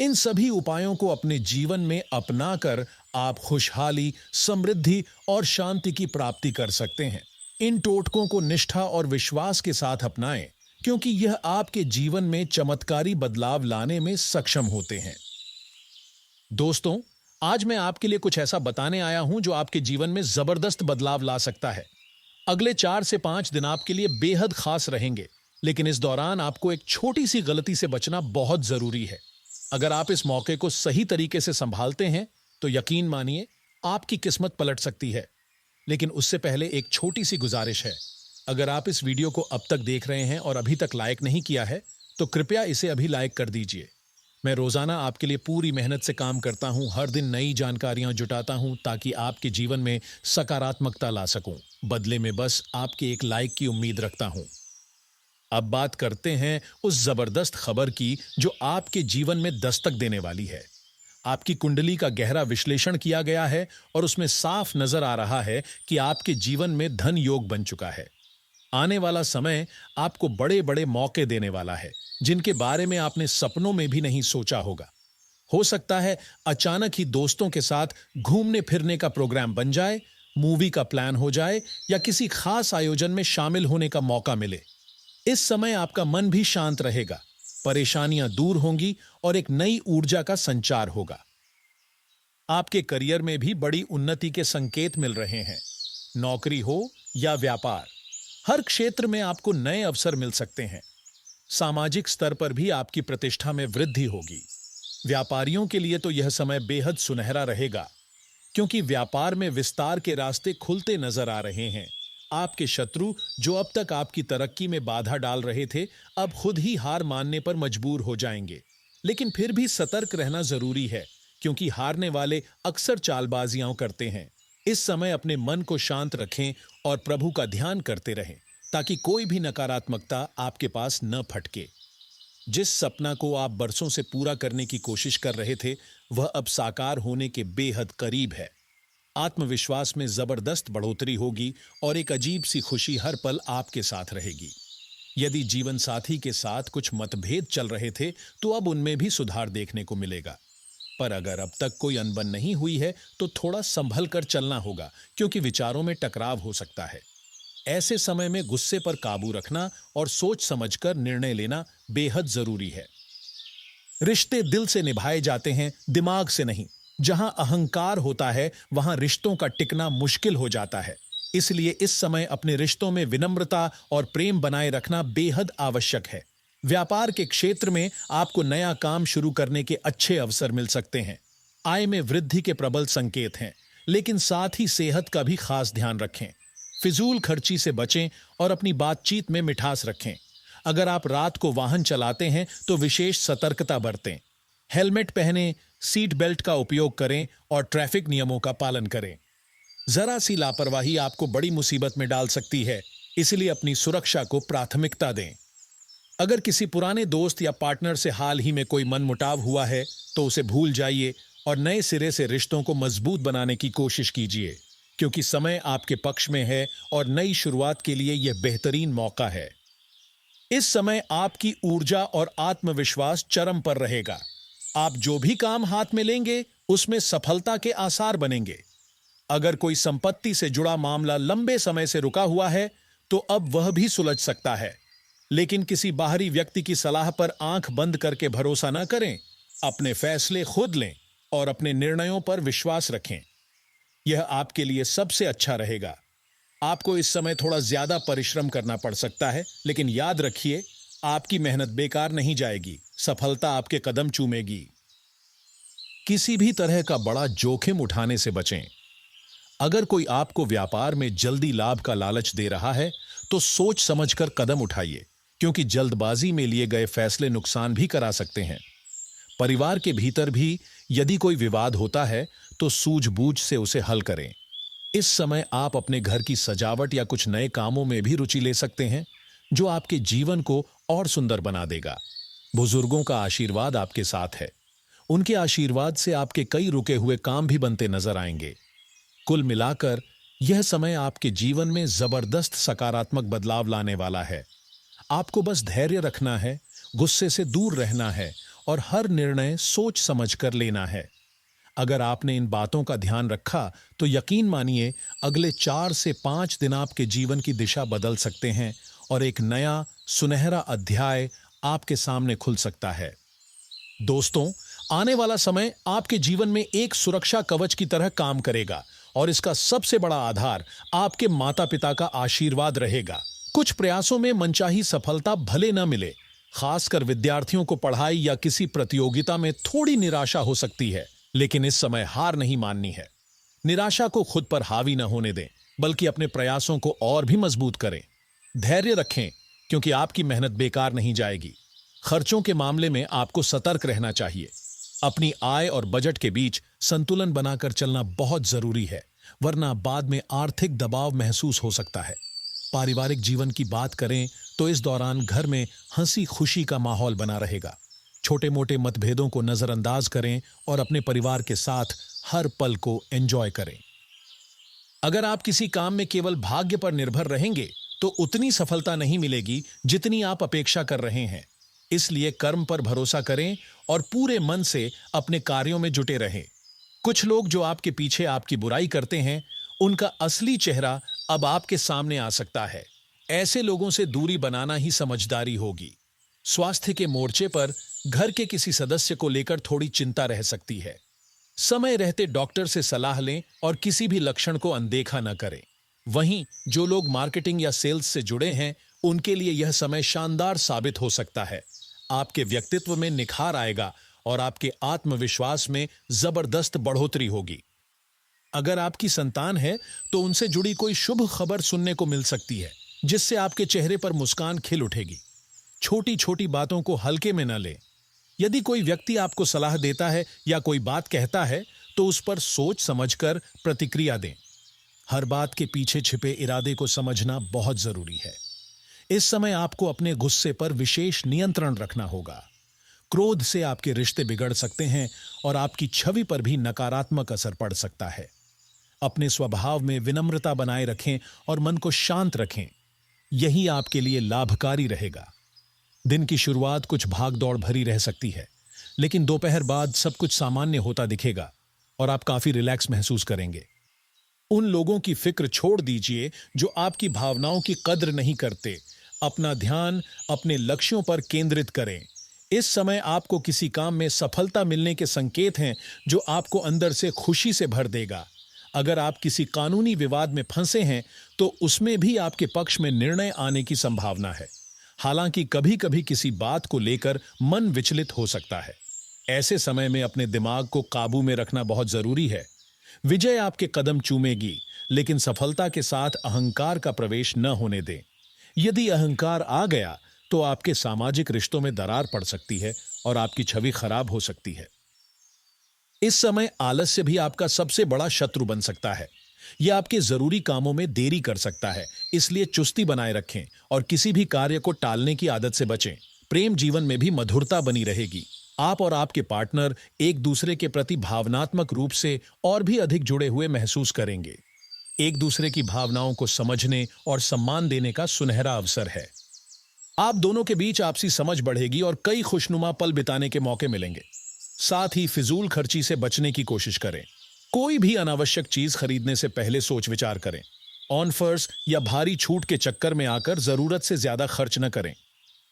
इन सभी उपायों को अपने जीवन में अपनाकर आप खुशहाली, समृद्धि और शांति की प्राप्ति कर सकते हैं। इन टोटकों को निष्ठा और विश्वास के साथ अपनाएं, क्योंकि यह आपके जीवन में चमत्कारी बदलाव लाने में सक्षम होते हैं। दोस्तों, आज मैं आपके लिए कुछ ऐसा बताने आया हूं जो आपके जीवन में जबरदस्त बदलाव ला सकता है। अगले 4 से 5 दिन आपके लिए बेहद खास रहेंगे, लेकिन इस दौरान आपको एक छोटी सी गलती से बचना बहुत जरूरी है। अगर आप इस मौके को सही तरीके से संभालते हैं तो यकीन मानिए आपकी किस्मत पलट सकती है। लेकिन उससे पहले एक छोटी सी गुजारिश है। अगर आप इस वीडियो को अब तक देख रहे हैं और अभी तक लाइक नहीं किया है तो कृपया इसे अभी लाइक कर दीजिए। मैं रोजाना आपके लिए पूरी मेहनत से काम करता हूं, हर दिन नई जानकारियां जुटाता हूं ताकि आपके जीवन में सकारात्मकता ला सकूं। बदले में बस आपके एक लाइक की उम्मीद रखता हूं। अब बात करते हैं उस जबरदस्त खबर की जो आपके जीवन में दस्तक देने वाली है। आपकी कुंडली का गहरा विश्लेषण किया गया है और उसमें साफ नजर आ रहा है कि आपके जीवन में धन योग बन चुका है। आने वाला समय आपको बड़े बड़े मौके देने वाला है, जिनके बारे में आपने सपनों में भी नहीं सोचा होगा। हो सकता है अचानक ही दोस्तों के साथ घूमने फिरने का प्रोग्राम बन जाए, मूवी का प्लान हो जाए या किसी खास आयोजन में शामिल होने का मौका मिले। इस समय आपका मन भी शांत रहेगा, परेशानियां दूर होंगी और एक नई ऊर्जा का संचार होगा। आपके करियर में भी बड़ी उन्नति के संकेत मिल रहे हैं। नौकरी हो या व्यापार, हर क्षेत्र में आपको नए अवसर मिल सकते हैं। सामाजिक स्तर पर भी आपकी प्रतिष्ठा में वृद्धि होगी। व्यापारियों के लिए तो यह समय बेहद सुनहरा रहेगा, क्योंकि व्यापार में विस्तार के रास्ते खुलते नजर आ रहे हैं। आपके शत्रु जो अब तक आपकी तरक्की में बाधा डाल रहे थे, अब खुद ही हार मानने पर मजबूर हो जाएंगे। लेकिन फिर भी सतर्क रहना जरूरी है, क्योंकि हारने वाले अक्सर चालबाजियां करते हैं। इस समय अपने मन को शांत रखें और प्रभु का ध्यान करते रहें, ताकि कोई भी नकारात्मकता आपके पास न फटके। जिस सपना को आप बरसों से पूरा करने की कोशिश कर रहे थे, वह अब साकार होने के बेहद करीब है। आत्मविश्वास में जबरदस्त बढ़ोतरी होगी और एक अजीब सी खुशी हर पल आपके साथ रहेगी। यदि जीवन साथी के साथ कुछ मतभेद चल रहे थे तो अब उनमें भी सुधार देखने को मिलेगा। पर अगर अब तक कोई अनबन नहीं हुई है तो थोड़ा संभल कर चलना होगा, क्योंकि विचारों में टकराव हो सकता है। ऐसे समय में गुस्से पर काबू रखना और सोच समझकर निर्णय लेना बेहद जरूरी है। रिश्ते दिल से निभाए जाते हैं, दिमाग से नहीं। जहां अहंकार होता है वहां रिश्तों का टिकना मुश्किल हो जाता है। इसलिए इस समय अपने रिश्तों में विनम्रता और प्रेम बनाए रखना बेहद आवश्यक है। व्यापार के क्षेत्र में आपको नया काम शुरू करने के अच्छे अवसर मिल सकते हैं। आय में वृद्धि के प्रबल संकेत हैं, लेकिन साथ ही सेहत का भी खास ध्यान रखें। फिजूल खर्ची से बचें और अपनी बातचीत में मिठास रखें। अगर आप रात को वाहन चलाते हैं तो विशेष सतर्कता बरतें। हेलमेट पहनें, सीट बेल्ट का उपयोग करें और ट्रैफिक नियमों का पालन करें। जरा सी लापरवाही आपको बड़ी मुसीबत में डाल सकती है, इसलिए अपनी सुरक्षा को प्राथमिकता दें। अगर किसी पुराने दोस्त या पार्टनर से हाल ही में कोई मनमुटाव हुआ है तो उसे भूल जाइए और नए सिरे से रिश्तों को मजबूत बनाने की कोशिश कीजिए, क्योंकि समय आपके पक्ष में है और नई शुरुआत के लिए यह बेहतरीन मौका है। इस समय आपकी ऊर्जा और आत्मविश्वास चरम पर रहेगा। आप जो भी काम हाथ में लेंगे उसमें सफलता के आसार बनेंगे। अगर कोई संपत्ति से जुड़ा मामला लंबे समय से रुका हुआ है तो अब वह भी सुलझ सकता है। लेकिन किसी बाहरी व्यक्ति की सलाह पर आंख बंद करके भरोसा न करें। अपने फैसले खुद लें और अपने निर्णयों पर विश्वास रखें। यह आपके लिए सबसे अच्छा रहेगा। आपको इस समय थोड़ा ज्यादा परिश्रम करना पड़ सकता है, लेकिन याद रखिए आपकी मेहनत बेकार नहीं जाएगी। सफलता आपके कदम चूमेगी। किसी भी तरह का बड़ा जोखिम उठाने से बचें। अगर कोई आपको व्यापार में जल्दी लाभ का लालच दे रहा है तो सोच समझकर कदम उठाइए, क्योंकि जल्दबाजी में लिए गए फैसले नुकसान भी करा सकते हैं। परिवार के भीतर भी यदि कोई विवाद होता है तो सूझबूझ से उसे हल करें। इस समय आप अपने घर की सजावट या कुछ नए कामों में भी रुचि ले सकते हैं, जो आपके जीवन को और सुंदर बना देगा। बुजुर्गों का आशीर्वाद आपके साथ है। उनके आशीर्वाद से आपके कई रुके हुए काम भी बनते नजर आएंगे। कुल मिलाकर यह समय आपके जीवन में जबरदस्त सकारात्मक बदलाव लाने वाला है। आपको बस धैर्य रखना है, गुस्से से दूर रहना है और हर निर्णय सोच समझ कर लेना है। अगर आपने इन बातों का ध्यान रखा तो यकीन मानिए अगले 4 से 5 दिन आपके जीवन की दिशा बदल सकते हैं और एक नया सुनहरा अध्याय आपके सामने खुल सकता है। दोस्तों, आने वाला समय आपके जीवन में एक सुरक्षा कवच की तरह काम करेगा और इसका सबसे बड़ा आधार आपके माता पिता का आशीर्वाद रहेगा। कुछ प्रयासों में मनचाही सफलता भले न मिले, खासकर विद्यार्थियों को पढ़ाई या किसी प्रतियोगिता में थोड़ी निराशा हो सकती है, लेकिन इस समय हार नहीं माननी है। निराशा को खुद पर हावी न होने दें, बल्कि अपने प्रयासों को और भी मजबूत करें। धैर्य रखें, क्योंकि आपकी मेहनत बेकार नहीं जाएगी। खर्चों के मामले में आपको सतर्क रहना चाहिए। अपनी आय और बजट के बीच संतुलन बनाकर चलना बहुत जरूरी है, वरना बाद में आर्थिक दबाव महसूस हो सकता है। पारिवारिक जीवन की बात करें तो इस दौरान घर में हंसी खुशी का माहौल बना रहेगा। छोटे मोटे मतभेदों को नजरअंदाज करें और अपने परिवार के साथ हर पल को एंजॉय करें। अगर आप किसी काम में केवल भाग्य पर निर्भर रहेंगे तो उतनी सफलता नहीं मिलेगी जितनी आप अपेक्षा कर रहे हैं। इसलिए कर्म पर भरोसा करें और पूरे मन से अपने कार्यों में जुटे रहें। कुछ लोग जो आपके पीछे आपकी बुराई करते हैं, उनका असली चेहरा अब आपके सामने आ सकता है। ऐसे लोगों से दूरी बनाना ही समझदारी होगी। स्वास्थ्य के मोर्चे पर घर के किसी सदस्य को लेकर थोड़ी चिंता रह सकती है। समय रहते डॉक्टर से सलाह लें और किसी भी लक्षण को अनदेखा न करें। वहीं जो लोग मार्केटिंग या सेल्स से जुड़े हैं, उनके लिए यह समय शानदार साबित हो सकता है। आपके व्यक्तित्व में निखार आएगा और आपके आत्मविश्वास में जबरदस्त बढ़ोतरी होगी। अगर आपकी संतान है तो उनसे जुड़ी कोई शुभ खबर सुनने को मिल सकती है, जिससे आपके चेहरे पर मुस्कान खिल उठेगी। छोटी छोटी बातों को हल्के में न लें। यदि कोई व्यक्ति आपको सलाह देता है या कोई बात कहता है तो उस पर सोच समझकर प्रतिक्रिया दें। हर बात के पीछे छिपे इरादे को समझना बहुत जरूरी है। इस समय आपको अपने गुस्से पर विशेष नियंत्रण रखना होगा। क्रोध से आपके रिश्ते बिगड़ सकते हैं और आपकी छवि पर भी नकारात्मक असर पड़ सकता है। अपने स्वभाव में विनम्रता बनाए रखें और मन को शांत रखें। यही आपके लिए लाभकारी रहेगा। दिन की शुरुआत कुछ भागदौड़ भरी रह सकती है, लेकिन दोपहर बाद सब कुछ सामान्य होता दिखेगा और आप काफी रिलैक्स महसूस करेंगे। उन लोगों की फिक्र छोड़ दीजिए जो आपकी भावनाओं की कद्र नहीं करते। अपना ध्यान अपने लक्ष्यों पर केंद्रित करें। इस समय आपको किसी काम में सफलता मिलने के संकेत हैं जो आपको अंदर से खुशी से भर देगा। अगर आप किसी कानूनी विवाद में फंसे हैं तो उसमें भी आपके पक्ष में निर्णय आने की संभावना है। हालांकि कभी कभी किसी बात को लेकर मन विचलित हो सकता है। ऐसे समय में अपने दिमाग को काबू में रखना बहुत जरूरी है। विजय आपके कदम चूमेगी, लेकिन सफलता के साथ अहंकार का प्रवेश न होने दें। यदि अहंकार आ गया तो आपके सामाजिक रिश्तों में दरार पड़ सकती है और आपकी छवि खराब हो सकती है। इस समय आलस्य भी आपका सबसे बड़ा शत्रु बन सकता है। यह आपके जरूरी कामों में देरी कर सकता है, इसलिए चुस्ती बनाए रखें और किसी भी कार्य को टालने की आदत से बचें। प्रेम जीवन में भी मधुरता बनी रहेगी। आप और आपके पार्टनर एक दूसरे के प्रति भावनात्मक रूप से और भी अधिक जुड़े हुए महसूस करेंगे। एक दूसरे की भावनाओं को समझने और सम्मान देने का सुनहरा अवसर है। आप दोनों के बीच आपसी समझ बढ़ेगी और कई खुशनुमा पल बिताने के मौके मिलेंगे। साथ ही फिजूल खर्ची से बचने की कोशिश करें। कोई भी अनावश्यक चीज खरीदने से पहले सोच विचार करें। ऑफर्स या भारी छूट के चक्कर में आकर जरूरत से ज्यादा खर्च न करें।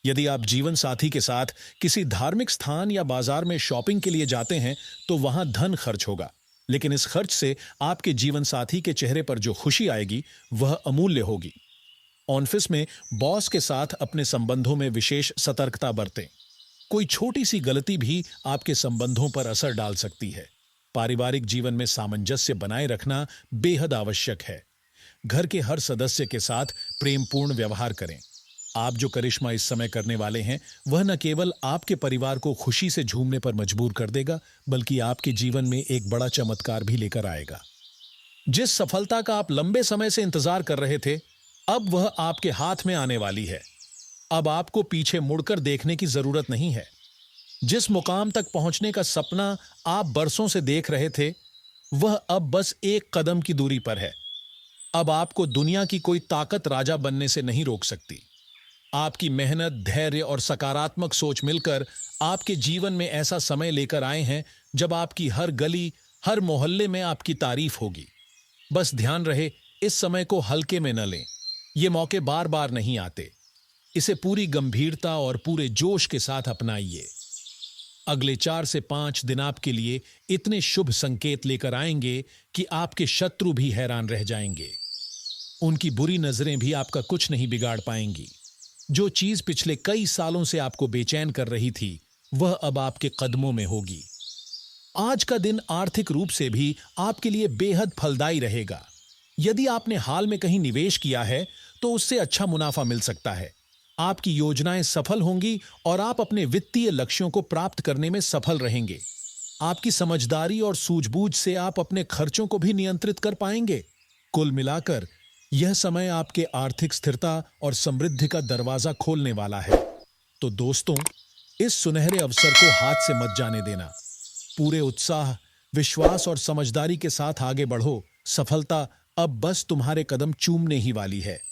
यदि आप जीवन साथी के साथ किसी धार्मिक स्थान या बाजार में शॉपिंग के लिए जाते हैं तो वहां धन खर्च होगा, लेकिन इस खर्च से आपके जीवन साथी के चेहरे पर जो खुशी आएगी वह अमूल्य होगी। ऑफिस में बॉस के साथ अपने संबंधों में विशेष सतर्कता बरतें। कोई छोटी सी गलती भी आपके संबंधों पर असर डाल सकती है। पारिवारिक जीवन में सामंजस्य बनाए रखना बेहद आवश्यक है। घर के हर सदस्य के साथ प्रेमपूर्ण व्यवहार करें। आप जो करिश्मा इस समय करने वाले हैं वह न केवल आपके परिवार को खुशी से झूमने पर मजबूर कर देगा, बल्कि आपके जीवन में एक बड़ा चमत्कार भी लेकर आएगा। जिस सफलता का आप लंबे समय से इंतजार कर रहे थे, अब वह आपके हाथ में आने वाली है। अब आपको पीछे मुड़कर देखने की जरूरत नहीं है। जिस मुकाम तक पहुंचने का सपना आप बरसों से देख रहे थे, वह अब बस एक कदम की दूरी पर है। अब आपको दुनिया की कोई ताकत राजा बनने से नहीं रोक सकती। आपकी मेहनत, धैर्य और सकारात्मक सोच मिलकर आपके जीवन में ऐसा समय लेकर आए हैं जब आपकी हर गली, हर मोहल्ले में आपकी तारीफ होगी। बस ध्यान रहे, इस समय को हल्के में न लें। ये मौके बार बार नहीं आते। इसे पूरी गंभीरता और पूरे जोश के साथ अपनाइए। अगले 4 से 5 दिन आपके लिए इतने शुभ संकेत लेकर आएंगे कि आपके शत्रु भी हैरान रह जाएंगे। उनकी बुरी नजरें भी आपका कुछ नहीं बिगाड़ पाएंगी। जो चीज पिछले कई सालों से आपको बेचैन कर रही थी, वह अब आपके कदमों में होगी। आज का दिन आर्थिक रूप से भी आपके लिए बेहद फलदायी रहेगा। यदि आपने हाल में कहीं निवेश किया है, तो उससे अच्छा मुनाफा मिल सकता है। आपकी योजनाएं सफल होंगी और आप अपने वित्तीय लक्ष्यों को प्राप्त करने में सफल रहेंगे। आपकी समझदारी और सूझबूझ से आप अपने खर्चों को भी नियंत्रित कर पाएंगे। कुल मिलाकर यह समय आपके आर्थिक स्थिरता और समृद्धि का दरवाजा खोलने वाला है। तो दोस्तों, इस सुनहरे अवसर को हाथ से मत जाने देना। पूरे उत्साह, विश्वास और समझदारी के साथ आगे बढ़ो। सफलता अब बस तुम्हारे कदम चूमने ही वाली है।